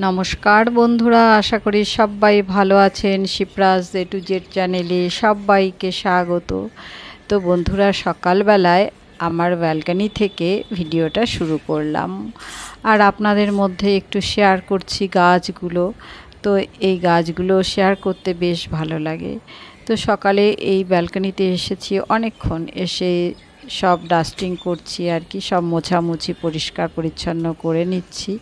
নমস্কার বন্ধুরা, আশা করি সবাই ভালো আছেন। শিপ্রাস এ টু জেড চ্যানেলে সবাইকে স্বাগত। তো বন্ধুরা, সকালবেলায় আমার ব্যালকনি থেকে ভিডিওটা শুরু করলাম আর আপনাদের মধ্যে একটু শেয়ার করছি গাছগুলো। তো এই গাছগুলো শেয়ার করতে বেশ ভালো লাগে। তো সকালে এই ব্যালকনিতে এসেছি, অনেকক্ষণ এসে সব ডাস্টিং করছি আর কি, সব মোছামুছি পরিষ্কার পরিচ্ছন্ন করে নিচ্ছি।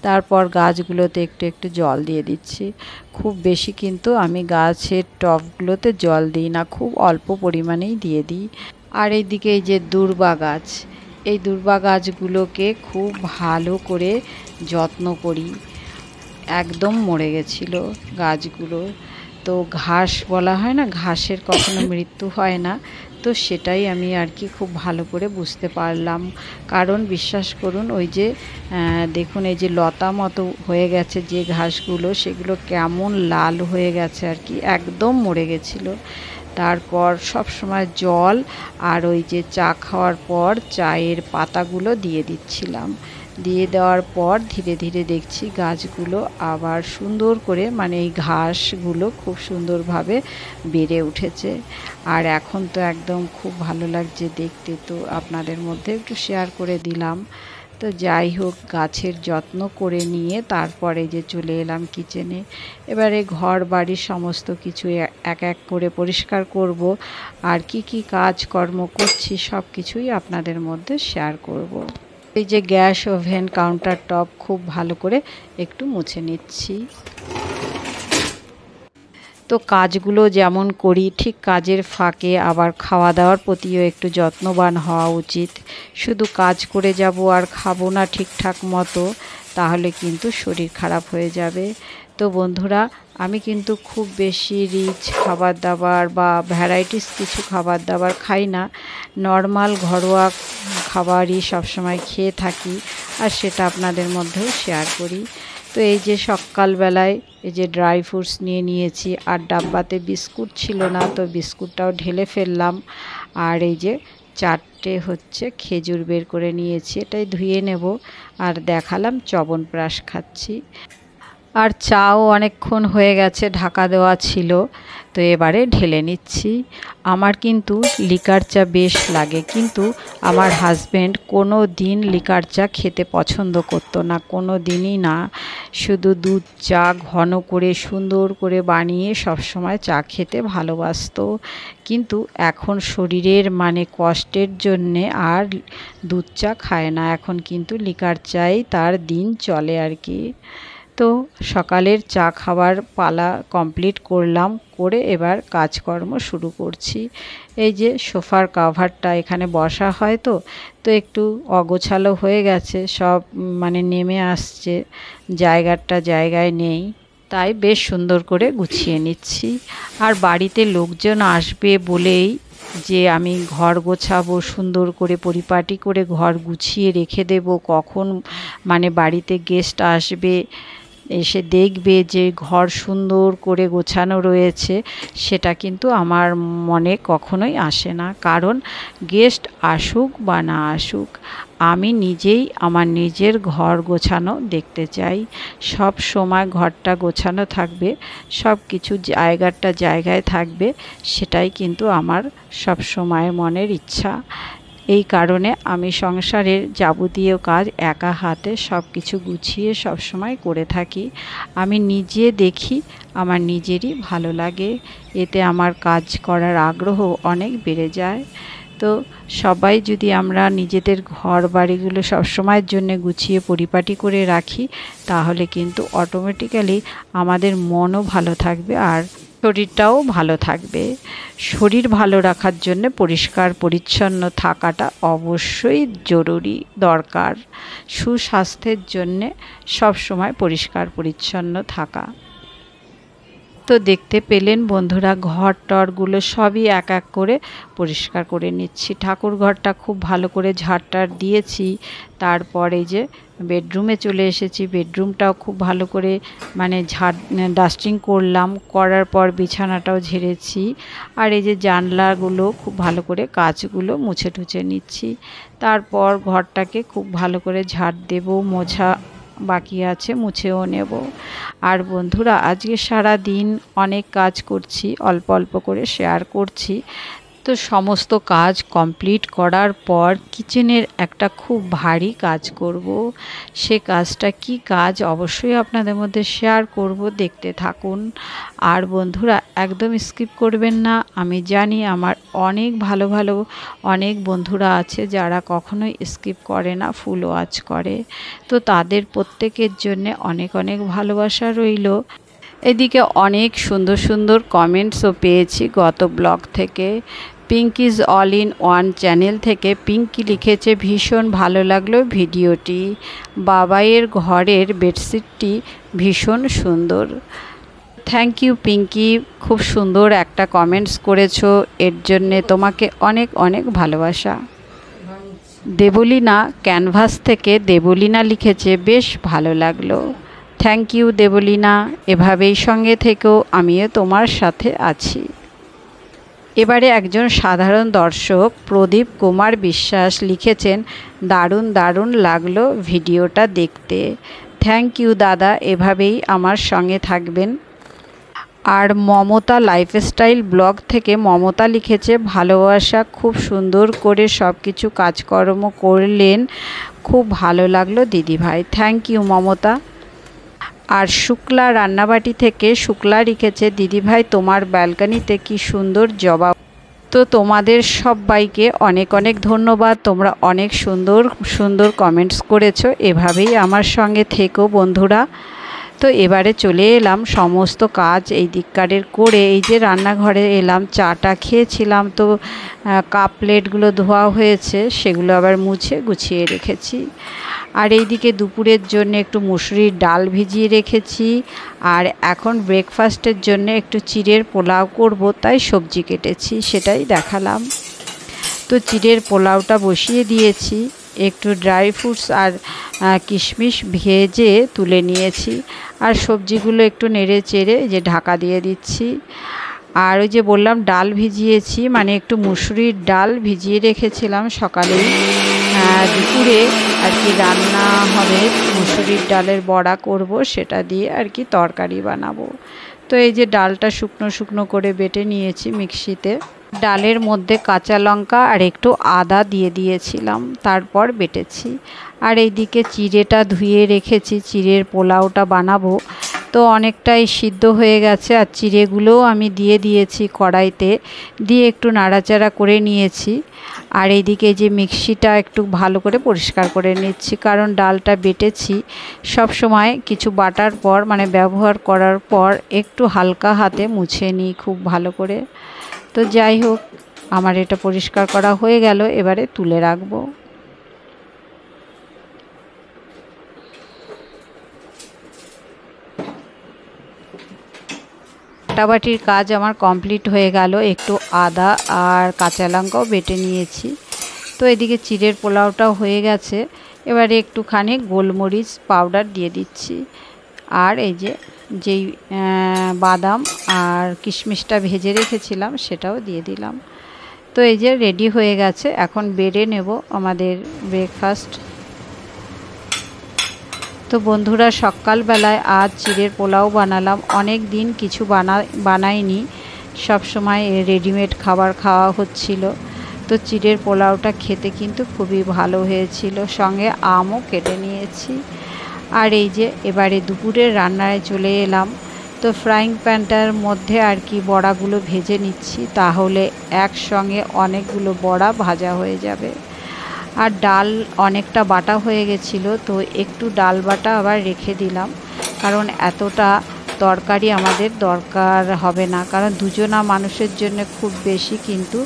তারপর গাছগুলোতে একটু একটু জল দিয়ে দিচ্ছি। খুব বেশি কিন্তু আমি গাছের টবগুলোতে জল দিই না, খুব অল্প পরিমাণেই দিয়ে দিই। আর এইদিকে এই যে দূর্বা গাছ, এই দূর্বা গাছগুলোকে খুব ভালো করে যত্ন করি। একদম মরে গেছিলো গাছগুলো। তো ঘাস বলা হয় না, ঘাসের কখনো মৃত্যু হয় না। তো সেটাই আমি আর কি খুব ভালো করে বুঝতে পারলাম। কারণ বিশ্বাস করুন, ওই যে দেখুন এই যে লতা মতো হয়ে গেছে যে ঘাসগুলো, সেগুলো কেমন লাল হয়ে গেছে আর কি, একদম মরে গেছিলো। তারপর সব সময় জল আর ওই যে চা খাওয়ার পর চায়ের পাতাগুলো দিয়ে দিচ্ছিলাম। দিয়ে দেওয়ার পর ধীরে ধীরে দেখছি গাছগুলো আবার সুন্দর করে, মানে এই ঘাসগুলো খুব সুন্দরভাবে বেড়ে উঠেছে। আর এখন তো একদম খুব ভালো লাগছে দেখতে, তো আপনাদের মধ্যে একটু শেয়ার করে দিলাম। তো যাই হোক, গাছের যত্ন করে নিয়ে তারপরে যে চলে এলাম কিচেনে। এবারে ঘর বাড়ির সমস্ত কিছু এক এক করে পরিষ্কার করব, আর কি কি কাজকর্ম করছি সব কিছুই আপনাদের মধ্যে শেয়ার করব। এই যে গ্যাস ওভেন কাউন্টার টপ খুব ভালো করে একটু মুছে নিচ্ছি। তো কাজগুলো যেমন করি, ঠিক কাজের ফাঁকে আবার খাওয়া দাওয়ার প্রতিও একটু যত্নবান হওয়া উচিত। শুধু কাজ করে যাব আর খাবো না ঠিকঠাক মতো, তাহলে কিন্তু শরীর খারাপ হয়ে যাবে। তো বন্ধুরা, আমি কিন্তু খুব বেশি রিচ খাবার দাবার বা ভ্যারাইটিস কিছু খাবার দাবার খাই না। নর্মাল ঘরোয়া খাবারই সবসময় খেয়ে থাকি, আর সেটা আপনাদের মধ্যেও শেয়ার করি। তো এই যে সকালবেলায় এই যে ড্রাই ফ্রুটস নিয়ে নিয়েছি, আর ডাব্বাতে বিস্কুট ছিল না, তো বিস্কুটটাও ঢেলে ফেললাম। আর এই যে চারটে হচ্ছে খেজুর বের করে নিয়েছি, এটাই ধুয়ে নেব। আর দেখালাম চ্যবনপ্রাশ খাচ্ছি। আর চাও অনেকক্ষণ হয়ে গেছে, ঢাকা দেওয়া ছিল, তো এবারে ঢেলে নিচ্ছি। আমার কিন্তু লিকার চা বেশ লাগে, কিন্তু আমার হাজব্যান্ড কোনো দিন লিকার চা খেতে পছন্দ করতো না, কোনো দিনই না। শুধু দুধ চা ঘন করে সুন্দর করে বানিয়ে সবসময় চা খেতে ভালোবাসতো। কিন্তু এখন শরীরের মানে কষ্টের জন্যে আর দুধ চা খায় না, এখন কিন্তু লিকার চাই তার দিন চলে আর কি। তো সকালের চা খাবার পালা কমপ্লিট করলাম, করে এবার কাজকর্ম শুরু করছি। এই যে সোফার কাভারটা এখানে বসা হয়, তো একটু অগোছালো হয়ে গেছে সব, মানে নেমে আসছে, জায়গাটা জায়গায় নেই, তাই বেশ সুন্দর করে গুছিয়ে নিচ্ছি। আর বাড়িতে লোকজন আসবে বলেই যে আমি ঘর গোছাবো, সুন্দর করে পরিপাটি করে ঘর গুছিয়ে রেখে দেব, কখন মানে বাড়িতে গেস্ট আসবে এসে দেখবে যে ঘর সুন্দর করে গোছানো রয়েছে, সেটা কিন্তু আমার মনে কখনোই আসে না। কারণ গেস্ট আসুক বা না আসুক, আমি নিজেই আমার নিজের ঘর গোছানো দেখতে চাই। সব সময় ঘরটা গোছানো থাকবে, সব কিছু জায়গাটা জায়গায় থাকবে, সেটাই কিন্তু আমার সব সময় মনের ইচ্ছা। এই কারণে আমি সংসারের যাবতীয় কাজ একা হাতে সব কিছু গুছিয়ে সব সময় করে থাকি। আমি নিজে দেখি, আমার নিজেরই ভালো লাগে, এতে আমার কাজ করার আগ্রহ অনেক বেড়ে যায়। তো সবাই যদি আমরা নিজেদের ঘর বাড়িগুলো সবসময়ের জন্য গুছিয়ে পরিপাটি করে রাখি, তাহলে কিন্তু অটোমেটিক্যালি আমাদের মনও ভালো থাকবে আর শরীরটাও ভালো থাকবে। শরীর ভালো রাখার জন্য পরিষ্কার পরিচ্ছন্ন থাকাটা অবশ্যই জরুরি দরকার। সুস্বাস্থ্যের জন্যে সবসময় পরিষ্কার পরিচ্ছন্ন থাকা। তো দেখতে পেলেন বন্ধুরা, ঘর টরগুলো সবই এক এক করে পরিষ্কার করে নিচ্ছি। ঠাকুর ঘরটা খুব ভালো করে ঝাড়টার দিয়েছি। তারপরে যে বেডরুমে চলে এসেছি, বেডরুমটাও খুব ভালো করে মানে ডাস্টিং করলাম, করার পর বিছানাটাও ঝেড়েছি। আর এই যে জানলাগুলো খুব ভালো করে কাচগুলো মুছে টুছে নিচ্ছি। তারপর ঘরটাকে খুব ভালো করে ঝাড় দেব, বাকি আছে, মুছেও নেব। আর বন্ধুরা আজকে সারা দিন অনেক কাজ করছি, অল্প অল্প করে শেয়ার করছি। তো সমস্ত কাজ কমপ্লিট করার পর কিচেনের একটা খুব ভারী কাজ করব। সে কাজটা কি কাজ অবশ্যই আপনাদের মধ্যে শেয়ার করব, দেখতে থাকুন। আর বন্ধুরা একদম স্কিপ করবেন না। আমি জানি আমার অনেক ভালো ভালো অনেক বন্ধুরা আছে যারা কখনোই স্কিপ করে না, ফুল ওয়াচ করে। তো তাদের প্রত্যেকের জন্য অনেক অনেক ভালোবাসা রইল। এদিকে অনেক সুন্দর সুন্দর কমেন্টসও পেয়েছি গত ব্লগ থেকে। পিঙ্কিজ অল ইন ওয়ান চ্যানেল থেকে পিঙ্কি লিখেছে, ভীষণ ভালো লাগলো ভিডিওটি, বাবাইয়ের ঘরের বেডশিটটি ভীষণ সুন্দর। থ্যাংক ইউ পিঙ্কি, খুব সুন্দর একটা কমেন্টস করেছো, এর জন্যে তোমাকে অনেক অনেক ভালোবাসা। দেবলীনা ক্যানভাস থেকে দেবলীনা লিখেছে, বেশ ভালো লাগলো। থ্যাংক ইউ দেবলীনা, এভাবেই সঙ্গে থেকেও, আমিও তোমার সাথে আছি। এবারে একজন সাধারণ দর্শক প্রদীপ কুমার বিশ্বাস লিখেছেন, দারুণ দারুণ লাগলো ভিডিওটা দেখতে। থ্যাংক ইউ দাদা, এভাবেই আমার সঙ্গে থাকবেন। আর মমতা লাইফস্টাইল ব্লগ থেকে মমতা লিখেছে, ভালোবাসা, খুব সুন্দর করে সব কিছু কাজকর্ম করলেন, খুব ভালো লাগলো দিদিভাই। Thank you Mamata. আর শুক্লা রান্নাবাটি থেকে শুক্লা লিখেছে, দিদিভাই তোমার ব্যালকনিতে কি সুন্দর জবা। তো তোমাদের সবাইকে অনেক অনেক ধন্যবাদ, তোমরা অনেক সুন্দর সুন্দর কমেন্টস করেছো, এভাবেই আমার সঙ্গে থেকো বন্ধুরা। তো এবারে চলে এলাম সমস্ত কাজ এই দিককারের করে, এই যে রান্নাঘরে এলাম, চাটা খেয়েছিলাম, তো কাপ প্লেটগুলো ধোয়া হয়েছে, সেগুলো আবার মুছে গুছিয়ে রেখেছি। আর এইদিকে দুপুরের জন্য একটু মুসুরির ডাল ভিজিয়ে রেখেছি। আর এখন ব্রেকফাস্টের জন্য একটু চিড়ের পোলাও করব, তাই সবজি কেটেছি, সেটাই দেখালাম। তো চিড়ের পোলাওটা বসিয়ে দিয়েছি, একটু ড্রাই ফ্রুটস আর কিশমিশ ভেজে তুলে নিয়েছি। আর সবজিগুলো একটু নেড়ে চেড়ে যে ঢাকা দিয়ে দিচ্ছি। আর ওই যে বললাম ডাল ভিজিয়েছি, মানে একটু মুসুরির ডাল ভিজিয়ে রেখেছিলাম সকালেই। দুপুরে আর কি রান্না হবে, মুসুরির ডালের বড়া করব, সেটা দিয়ে আর কি তরকারি বানাবো। তো এই যে ডালটা শুকনো শুকনো করে বেটে নিয়েছি মিক্সিতে। ডালের মধ্যে কাঁচা লঙ্কা আর একটু আদা দিয়ে দিয়েছিলাম, তারপর বেটেছি। আর এইদিকে চিড়েটা ধুয়ে রেখেছি, চিড়ের পোলাওটা বানাবো। তো অনেকটাই সিদ্ধ হয়ে গেছে, আর চিড়েগুলোও আমি দিয়ে দিয়েছি কড়াইতে, দিয়ে একটু নাড়াচাড়া করে নিয়েছি। আর এইদিকে যে মিক্সিটা একটু ভালো করে পরিষ্কার করে নিচ্ছি, কারণ ডালটা বেটেছি সব সময় কিছু বাটার পর, মানে ব্যবহার করার পর একটু হালকা হাতে মুছে নিই খুব ভালো করে। তো যাই হোক, আমার এটা পরিষ্কার করা হয়ে গেল, এবারে তুলে রাখবো। বাটাবাটির কাজ আমার কমপ্লিট হয়ে গেল, একটু আদা আর কাঁচা লঙ্কাও বেটে নিয়েছি। তো এদিকে চিড়ের পোলাওটাও হয়ে গেছে, এবারে একটুখানি গোলমরিচ পাউডার দিয়ে দিচ্ছি। আর এই যে যেই বাদাম আর কিশমিশটা ভেজে রেখেছিলাম সেটাও দিয়ে দিলাম। তো এই যে রেডি হয়ে গেছে, এখন বেড়ে নেব আমাদের ব্রেকফাস্ট। তো বন্ধুরা সকালবেলায় আজ চিড়ের পোলাও বানালাম, অনেক দিন কিছু বানাইনি, সব সময় রেডিমেড খাবার খাওয়া হচ্ছিল। তো চিড়ের পোলাওটা খেতে কিন্তু খুবই ভালো হয়েছিল, সঙ্গে আমও কেটে নিয়েছি। আর এই যে এবারে দুপুরের রান্নায় চলে এলাম। তো ফ্রাইং প্যানটার মধ্যে আর কি বড়াগুলো ভেজে নিচ্ছি, তাহলে একসঙ্গে অনেকগুলো বড়া ভাজা হয়ে যাবে। আর ডাল অনেকটা বাটা হয়ে গেছিলো, তো একটু ডাল বাটা আবার রেখে দিলাম, কারণ এতটা তরকারি আমাদের দরকার হবে না, কারণ দুজনা মানুষের জন্য খুব বেশি কিন্তু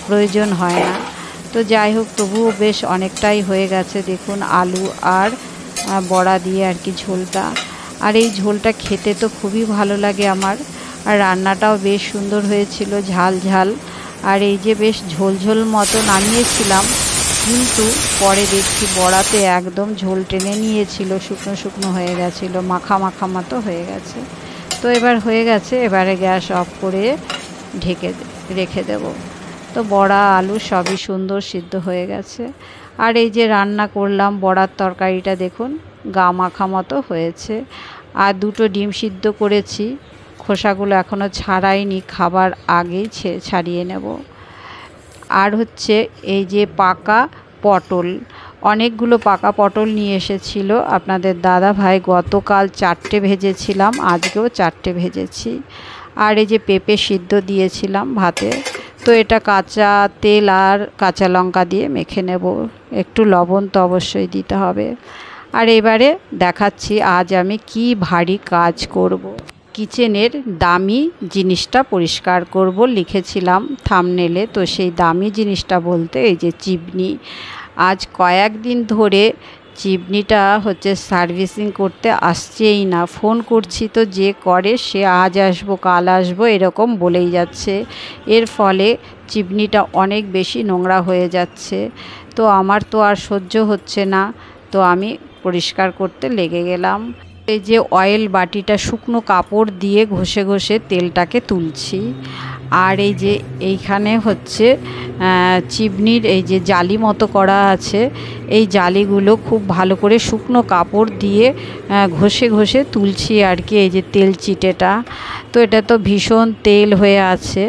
প্রয়োজন হয় না। তো যাই হোক, তবুও বেশ অনেকটাই হয়ে গেছে, দেখুন আলু আর বড়া দিয়ে আর কি ঝোলটা। আর এই ঝোলটা খেতে তো খুবই ভালো লাগে আমার, আর রান্নাটাও বেশ সুন্দর হয়েছিল, ঝাল ঝাল। আর এই যে বেশ ঝোল ঝোল মতো নামিয়েছিলাম, কিন্তু পরে দেখছি বড়াতে একদম ঝোল টেনে নিয়েছিল, শুকনো শুকনো হয়ে গেছিলো, মাখা মাখা মতো হয়ে গেছে। তো এবার হয়ে গেছে, এবারে গ্যাস অফ করে ঢেকে রেখে দেব। তো বড়া আলু সবই সুন্দর সিদ্ধ হয়ে গেছে। আর এই যে রান্না করলাম বড়ার তরকারিটা, দেখুন গা মাখা মতো হয়েছে। আর দুটো ডিম সিদ্ধ করেছি, খোসাগুলো এখনও ছাড়াইনি, খাবার আগেই ছাড়িয়ে নেব। আর হচ্ছে এই যে পাকা পটল, অনেকগুলো পাকা পটল নিয়ে এসেছিল আপনাদের দাদা ভাই। গতকাল 4টে ভেজেছিলাম, আজকেও 4টে ভেজেছি। আর এই যে পেঁপে সিদ্ধ দিয়েছিলাম ভাতে। তো এটা কাঁচা তেল আর কাঁচা লঙ্কা দিয়ে মেখে নেব, একটু লবণ তো অবশ্যই দিতে হবে। আর এবারে দেখাচ্ছি আজ আমি কি ভারী কাজ করব। কিচেনের দামি জিনিসটা পরিষ্কার করব লিখেছিলাম থাম্বনেলে। তো সেই দামি জিনিসটা বলতে এই যে চিমনি। আজ কয়েকদিন ধরে চিমনিটা হচ্ছে সার্ভিসিং করতে আসছেই না। ফোন করছি তো যে করে সে আজ আসবো কাল আসবো এরকম বলেই যাচ্ছে। এর ফলে চিমনিটা অনেক বেশি নোংরা হয়ে যাচ্ছে। তো আমার তো আর সহ্য হচ্ছে না, তো আমি পরিষ্কার করতে লেগে গেলাম। এই যে অয়েল বাটিটা শুকনো কাপড় দিয়ে ঘষে ঘষে তেলটাকে তুলছি। আর এই যে এইখানে হচ্ছে চিমনির এই যে জালি মতো করা আছে, এই জালিগুলো খুব ভালো করে শুকনো কাপড় দিয়ে ঘষে ঘষে তুলছি আর কি। এই যে তেল চিটেটা, তো এটা তো ভীষণ তেল হয়ে আছে।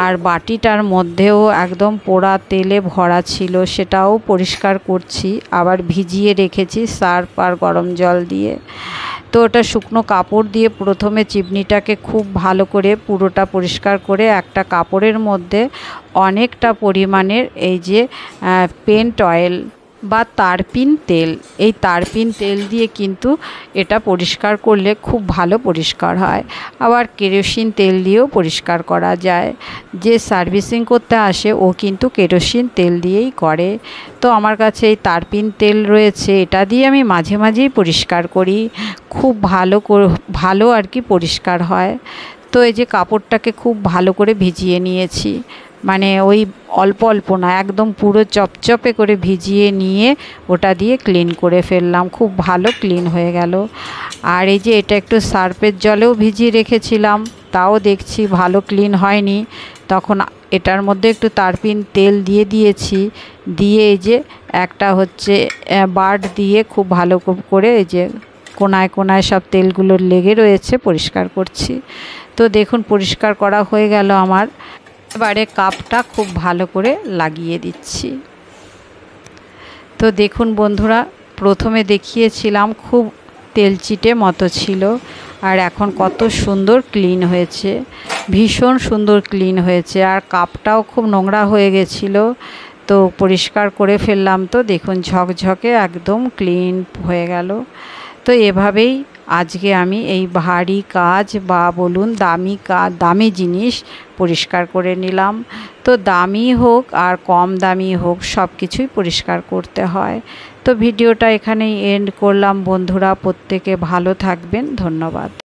আর বাটিটার মধ্যেও একদম পোড়া তেলে ভরা ছিল, সেটাও পরিষ্কার করছি। আবার ভিজিয়ে রেখেছি সার্ফ আর গরম জল দিয়ে। তো ওটা শুকনো কাপড় দিয়ে প্রথমে চিমনিটাকে খুব ভালো করে পুরোটা পরিষ্কার করে একটা কাপড়ের মধ্যে অনেকটা পরিমাণের এই যে পেন্ট অয়েল বা তারপিন তেল, এই তারপিন তেল দিয়ে কিন্তু এটা পরিষ্কার করলে খুব ভালো পরিষ্কার হয়। আবার কেরোসিন তেল দিয়েও পরিষ্কার করা যায়। যে সার্ভিসিং করতে আসে ও কিন্তু কেরোসিন তেল দিয়েই করে। তো আমার কাছে এই তারপিন তেল রয়েছে, এটা দিয়ে আমি মাঝে মাঝেই পরিষ্কার করি। খুব ভালো আর কি পরিষ্কার হয়। তো এই যে কাপড়টাকে খুব ভালো করে ভিজিয়ে নিয়েছি, মানে ওই অল্প অল্প না, একদম পুরো চপচপে করে ভিজিয়ে নিয়ে ওটা দিয়ে ক্লিন করে ফেললাম। খুব ভালো ক্লিন হয়ে গেল। আর এই যে এটা একটু সার্ফের জলেও ভিজিয়ে রেখেছিলাম, তাও দেখছি ভালো ক্লিন হয়নি। তখন এটার মধ্যে একটু তারপিন তেল দিয়ে দিয়েছি, দিয়ে এই যে একটা হচ্ছে বার্ড দিয়ে খুব ভালো করে এই যে কোনায় কোনায় সব তেলগুলো লেগে রয়েছে পরিষ্কার করছি। তো দেখুন পরিষ্কার করা হয়ে গেল আমার। এবারে কাপটা খুব ভালো করে লাগিয়ে দিচ্ছি। তো দেখুন বন্ধুরা, প্রথমে দেখিয়েছিলাম খুব তেলচিটে মতো ছিল, আর এখন কত সুন্দর ক্লিন হয়েছে, ভীষণ সুন্দর ক্লিন হয়েছে। আর কাপটাও খুব নোংরা হয়ে গেছিলো, তো পরিষ্কার করে ফেললাম। তো দেখুন ঝকঝকে একদম ক্লিন হয়ে গেল। তো এভাবেই আজকে আমি এই ভারী কাজ বা বলুন দামি জিনিস পরিষ্কার করে নিলাম। তো দামি হোক আর কম দামি হোক সব কিছুই পরিষ্কার করতে হয়। তো ভিডিওটা এখানেই এন্ড করলাম বন্ধুরা, প্রত্যেকে ভালো থাকবেন, ধন্যবাদ।